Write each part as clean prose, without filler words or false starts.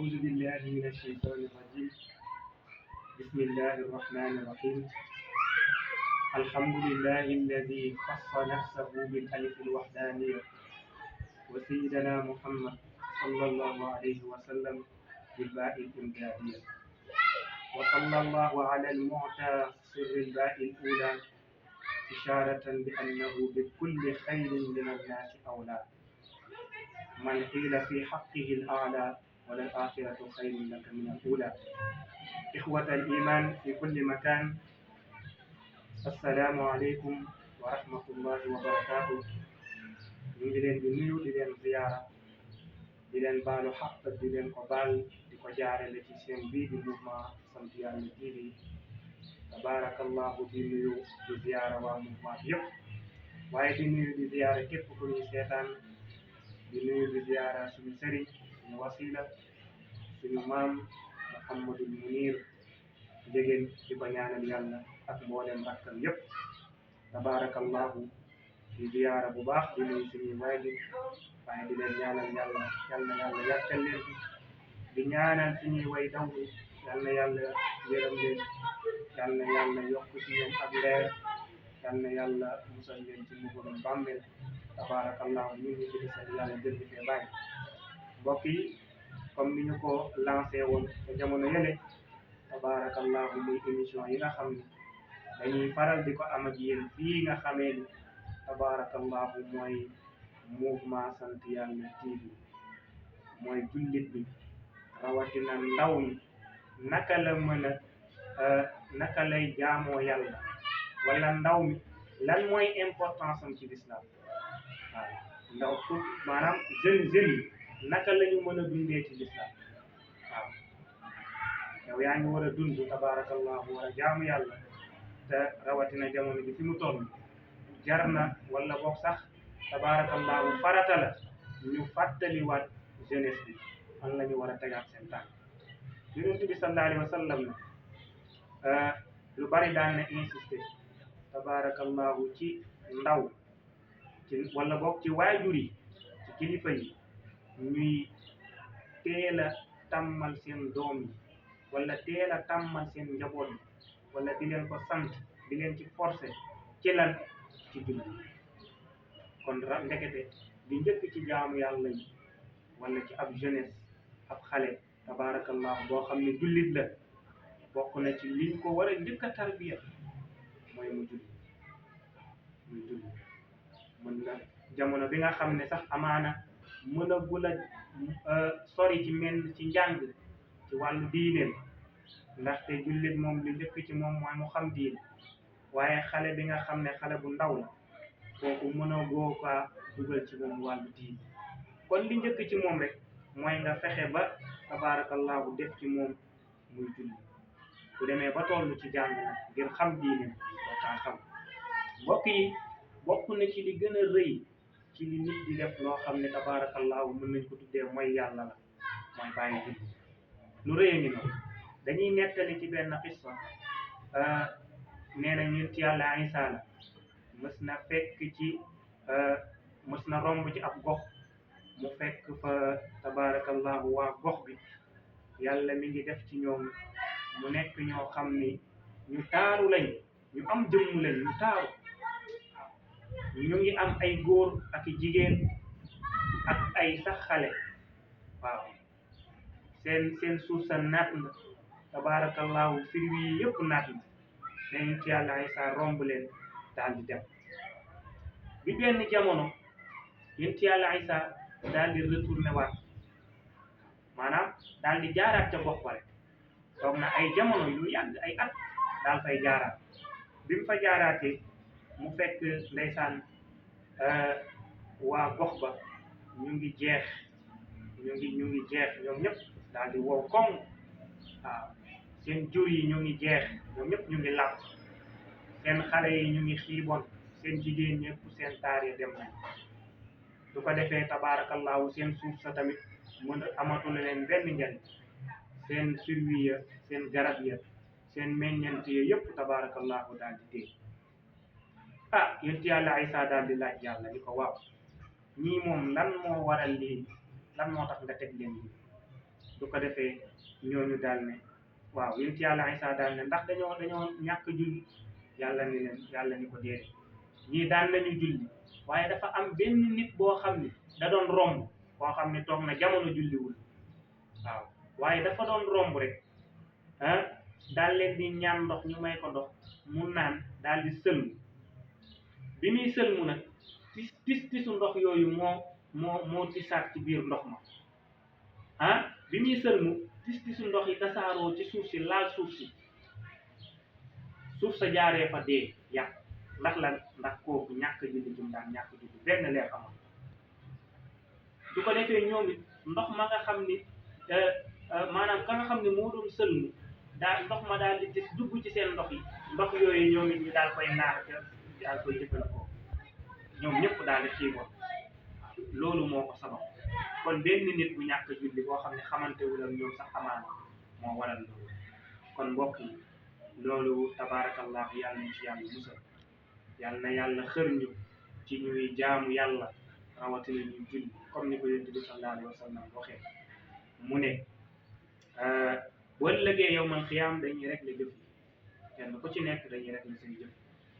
أعوذ بالله من الشيطان الرجيم. بسم الله الرحمن الرحيم. الحمد لله الذي خص نفسه بالألف الوحدانية وسيدنا محمد صلى الله عليه وسلم بالباء الإمدادية، وصلى الله على المعتى سر الباء الأولى إشارة بأنه بكل خير من الناس أولى، من قيل في حقه الأعلى وللآخرة خير لك من الأولى. إخوة الإيمان في كل مكان، السلام عليكم ورحمة الله وبركاته. ñu ngi leen di nuyu di leen ziyaara di leen baalu xaq di leen ko baal di ko jaarale ci seen bii di mouvement sant yàlla TV. Tabarakallahu di nuyu di ziyaara waa mouvement bi yëpp, waaye di nuyu di ziyaara képp ku ñuy seetaan, di nuyu di ziyaara suñu sëriñ suñu wasila suñu maam Mouhamadul Munir Njegéen di ko ñaanal yàlla ak mboolem rakkam yëpp. Tabarakallahu di ziyaara bu baax di nuyu suñuy waajur, waaye di leen ñaanal yàlla yàlla yàggal leen di ñaanal suñuy way dawlu yàlla yërëm leen, yàlla yokk ci ñoom ak leer, yàlla musal leen ci mbugalum bàmmeel. Tabarakallahu ñu ngi ci desal yàlla jël di fee bàyyi. mbokk yi, comme ni ñu ko lancé woon te jamono yële, tabarakallahu muy émission yi nga xam ne dañuy faral di ko am ak yéen fii nga xamee ni tabarakallahu mooy mouvement sant yàlla TV. mooy jullit bi rawatina ndaw mi naka la mën a naka lay jaamoo yàlla, wala ndaw mi lan mooy importance am ci l'islam. waaw ndaw pour maanaam jeunes yi naka la ñu mën a dundee ci l'islam. waaw yow yaa ngi war a dund tabarakallahu war a jaamu yàlla, te rawatina jamono bi fi mu toll jar na wala boog sax tabarakallahu farata la ñu fàttaliwaat jeunesse bi fan la ñu war a tegaat seen tànk. Yonent bi sallallahu alayhi wa sallam na lu bari daan na insisté tabarakallahu ci ndaw ci wala boog ci waajur yi ci kilifa yi ñuy teel a tàmmal seen doom yi wala teel a tàmmal seen njaboot yi, wala di leen ko sant di leen ci forcé ci lan ci julli. kon ndekete di njëkk ci jaamu yàlla yi wala ci ab jeunesse ab xale tabarakallahu boo xam ne jullit la, bokk na ci liñ ko war a njëkk a tarbiya mooy mu julli. mën na jamono bi nga xam ne sax amaana mën a gula sori ci mel ci njàng ci wàllu diineem, ndaxte jullit moom li njëkk ci moom mooy mu xam diine. waaye xale bi nga xam ne xale bu ndaw la, kooku mën a goo kaa dugal ci moom wàllu diine. kon li njëkk ci moom rek mooy nga fexe ba tabarakallahu def ci moom muy julli. bu demee ba toll ci jàng nag ngir xam diine ba kaa xam. mbokk yi, bokk na ci li gën a rëy ci li nit di def loo xam ne tabarakallahu mën nañ ko tuddee mooy yàlla la, mooy bàyyi julli. lu rëy ngi noonu. dañuy nettali ci benn xissa, nee na ñun ci yàlla Isa la mës na fekk ci mës na romb ci ab gox, mu fekk fa tabarakallahu waa gox bi yàlla mi ngi def ci ñoom mu nekk ñoo xam ni ñu taaru lañ, ñu am jëmm lañ, ñu taaru. ñu ngi am ay góor ak jigéen ak ay sax xale. waaw seen suuf sa naat na tabarakallahu firwi yi yëpp naat na. nañ ci yàlla Isa romb leen daal di dem. bi benn jamono yéen ci yàlla Isa daal di retourné waat, maanaam daal di jaaraat ca gox ba rek. toog na ay jamono yu yàgg ay at daal fay jaaraat. bi mu fa jaaraatee mu fekk ndeysaan waa gox ba ñu ngi jeex ñoom ñëpp daal di wow koŋ. waaw seen jur yi ñu ngi jeex ñoom ñëpp ñu ngi làpp, seen xale yi ñu ngi xiiboon, seen jigéen ñëpp seen taar yi dem nañ. du ko defee tabarakallahu seen suuf sa tamit mën amatul leen benn njariñ. seen firwi ya seen garab ya seen meññent ya yëpp tabarakallahu daal di dee. yonent yàlla Isa daal di laaj yàlla ni ko waaw ñii moom lan moo waral lii, lan moo tax nga teg leen lii. su ko defee ñooñu daal ne waaw yonent yàlla Isaa daal ne ndax dañoo ñàkk julli yàlla ni leen yàlla ni ko déedéet ñii daan nañu julli waaye dafa am benn nit boo xam ni da doon romb koo xam ne toog na jamono julliwul waaw waaye dafa doon romb rek daal leen di ñaan ndox ñu may ko ndox mu naan daal di sëlmu bi muy sëlmu nag tisu ndox yooyu moo tisaat ci biir ndox ma bi muy sëlmu tisu ndox yi tasaaroo ci suuf si laal suuf sa jaaree fa dee yàq ndax kooku ñàkk julli jum daan ñàkk julli benn leer amoon su ko defee ñoom it ndox ma nga xam ni maanaam ka nga xam ne moo doon sëlmu daal ndox ma daal di dugg ci seen ndox yi ndox yooyu ñoom it ñu daal koy naan daal koy jëfandikoo ñoom ñëpp daal di xiiboon loolu moo ko sabab kon benn nit bu ñàkk julli boo xam ne xamante wul ak ñoom sax amaana moo waral loolu kon mbokk yi loolu tabaarakallah yàlla ñu ci yàlla musal yàlla na yàlla xër ñu ci ñuy jaamu yàlla rawatina ñuy julli comme ni ko yonent bi sallallahu alayhi wa sallam waxee mu ne bu ëllëgee yawmal qiyaam dañuy régler jëf yi kenn ku ci nekk dañuy régler seen jëf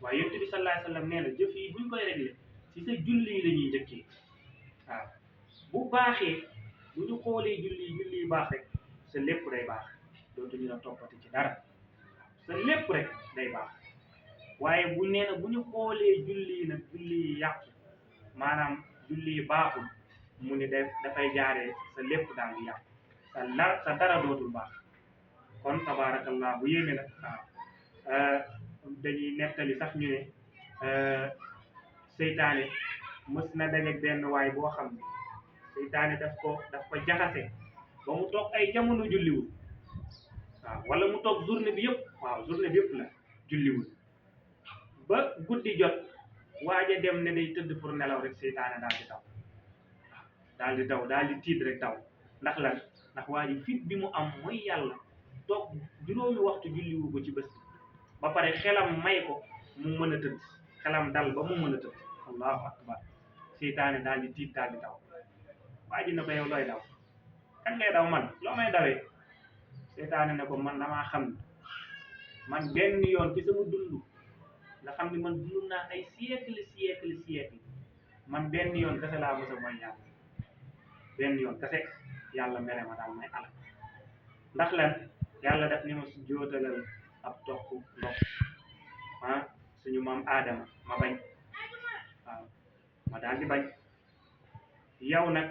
waaye yonent bi sallallahu alayhi wa sallam nee na jëf yi buñ koy régler ci sa julli yi la ñuy njëkkee waaw bu baaxee bu ñu xoolee julli yi baax rek sa lépp day baax dootuñu la toppati ci dara sa lépp rek day baax waaye bu nee na bu ñu xoolee julli yi nag julli yi yàqu maanaam julli yi baaxul mu ni dafay jaaree sa lépp daal di yàqu sa dara dootul baax kon tabaarakallah bu yéeme nag waaw dañuy nettali sax ñu ne seytaane mës na dajeek benn waay boo xam ne seytaane daf ko jaxase ba mu toog ay jamono julliwul waaw wala mu toog journée bi yëpp la julliwul ba guddi jot waaja dem ne day tëdd pour nelaw rek seytaane daal di daw daal di tiit rek daw ndax lan ndax waa ji fit bi mu am mooy yàlla toog juróomi waxtu julliwu ko ci bés ba pare xelam may ko mu mën a tëdd xelam dal ba mu mën a tëdd allahu akbar seytaane daal di tiit daal di daw waa ji ne ko yow looy daw kan ngay daw man loo may dawee seytaane ne ko man damaa xam ne man benn yoon ci sama dund nga xam ne man dund naa ay siècle man benn yoon kese laa mos a mooy yàlla benn yoon kese yàlla mere ma daal may alal ndax lan yàlla daf ni ma su jootalal ab toq ndox suñu maam aadama ma bañ waaw ma daal di bañ yow nag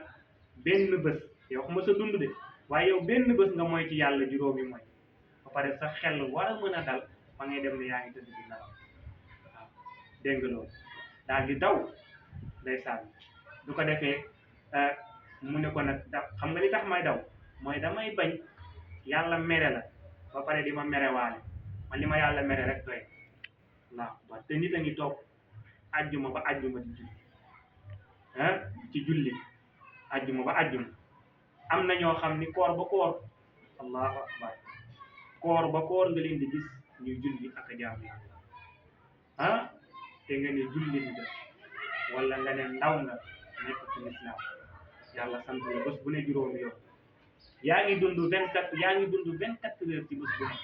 benn bés yow xuma sa dund de waaye yow benn bés nga mooy ci yàlla juróomi mooy ba pare sa xel war a mën a dal fa ngay dem ne yaa ngi tëdd di nelaw waaw dégg nga loolu daal di daw ndeysaan du ko defee mu ne ko nag xam nga li tax may daw mooy damay bañ yàlla mere la ba pare di ma merewaale man li ma yàlla mere rek doy waaw te nit a ngi toog ajjuma ba ajjuma di julli ci julli ajjuma ba ajjuma am na ñoo xam ni koor ba koor allahu akbar koor ba koor nga leen di gis ñuy julli ak a jaamu yàlla te nga ne julli nga wala nga ne ndaw nga nekk ci lislaam yàlla sant la bés bu ne juróomi yoon yaa ngi dund 24 heures ci bés bu ne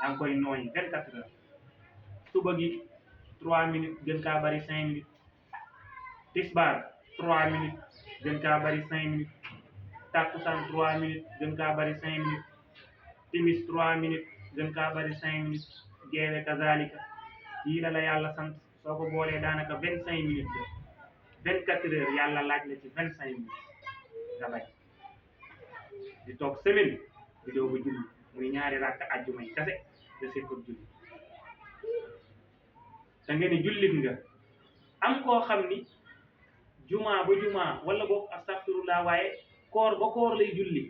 yaa ngi koy nooyi 24 heures suba gi 3 minutes gën kaa bari 5 minutes tisbaar 3 minutes gën kaa bari 5 minutes takkusaan 3 minutes gën kaa bari 5 minutes timis 3 minutes gën kaa bari 5 minutes geewe kazalika yii la yàlla sant soo ko boolee daanaka 25 minutes la 24 heures yàlla laaj la ci 25 minutes nga bañ di toog semaine di doog a julli muy ñaari rakk àjjuma yi kase de seet ak julli te nga ni jullit nga am koo xam ni jumaa ba jumaa wala boog astaghfirullah waaye koor ba koor lay julli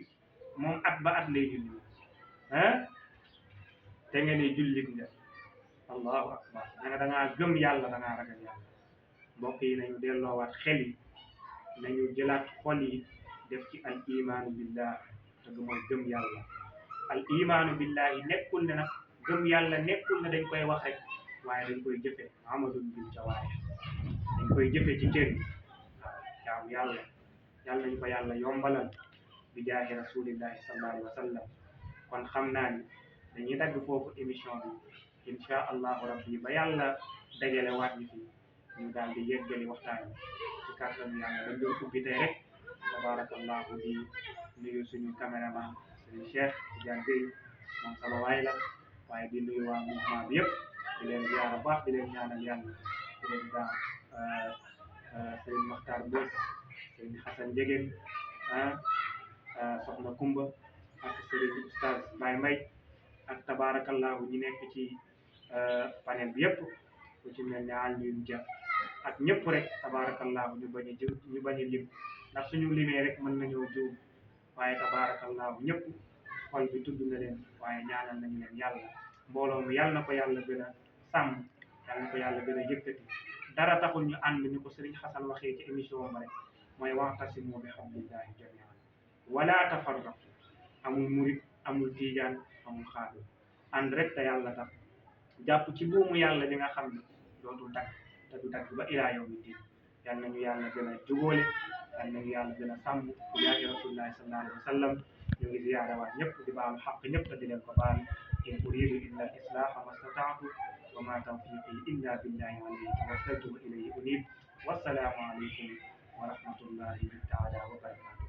moom at ba at lay julli te nga ni jullit nga allahu akbar nga da ngaa gëm yàlla da ngaa ragal yàlla mbokk yi nañu delloowaat xel yi nañu jëlaat xol yi def ci al imaanu billah te du mooy gëm yàlla al imaanu billahi nekkul ne nag gëm yàlla nekkul ne dañ koy wax rek waaye dañ koy jëfe amadul bil jawaare dañ koy jëfe ci cër yi waaw jaamu yàlla nañu ko yàlla yombalal bi jaahi rasulillahi sallallahu alayhi wa sallam. kon xam naa ni dañuy dagg foofu émission bi insha allahu rabbi ba yàlla dajale waat ñu fi ñu daal di yeggali waxtaan bi ci kàttan yàlla dañ doon ubbi tey rek tabarakallahu di nuyu suñu caméraman suñu Cheikh Tidiane Gueye moom sama waay la waaye di nuyu waa mouvement bi yëpp di leen ziyaara baax di leen ñaanal yàlla président Serigne Makhtar Mbodj Serigne Hassan Ndiéguène soxna Kumba ak Serigne Oustaz Baye Mbaye ak tabarakallahu ñi nekk ci panel bi yëpp ku ci mel ne Alioune Dia ak ñëpp rek tabarakallahu ñu bañ a lim ndax suñu limee rek mën nañoo juum waaye tabarakallahu ñëpp xol bi tudd na leen waaye ñaanal nañu leen yàlla mbooloo mi yàlla na ko yàlla gën a sàmm yàlla na ko yàlla gën a yëkkati dara taxul ñu ànd ni ko Serigne Hassan waxee ci émission ba rek mooy wa'tasimu bi hablillahi jami'an wala tafarraqu amul murit amul tiijaan amul xaadir ànd rek te yàlla tax jàpp ci buumu yàlla bi nga xam ne dootul dagg te du dagg ba ilaa yawmi diin yal nañu yàlla gën a jubóole yal nañu yàlla gën a sàmm bu jaahi rasulillahi sallallahu alayhi wa sallam ñu ngi ziyaara waat ñëpp di baalu xaq ñëpp te di leen ko baal in uridu illa al islaha ma stata'tu wa ma tawfiqi illa billahi alayhi tawakkaltu wa ilayhi unib wassalaamu alaykum wa rahmatullahi taala wa barakatuh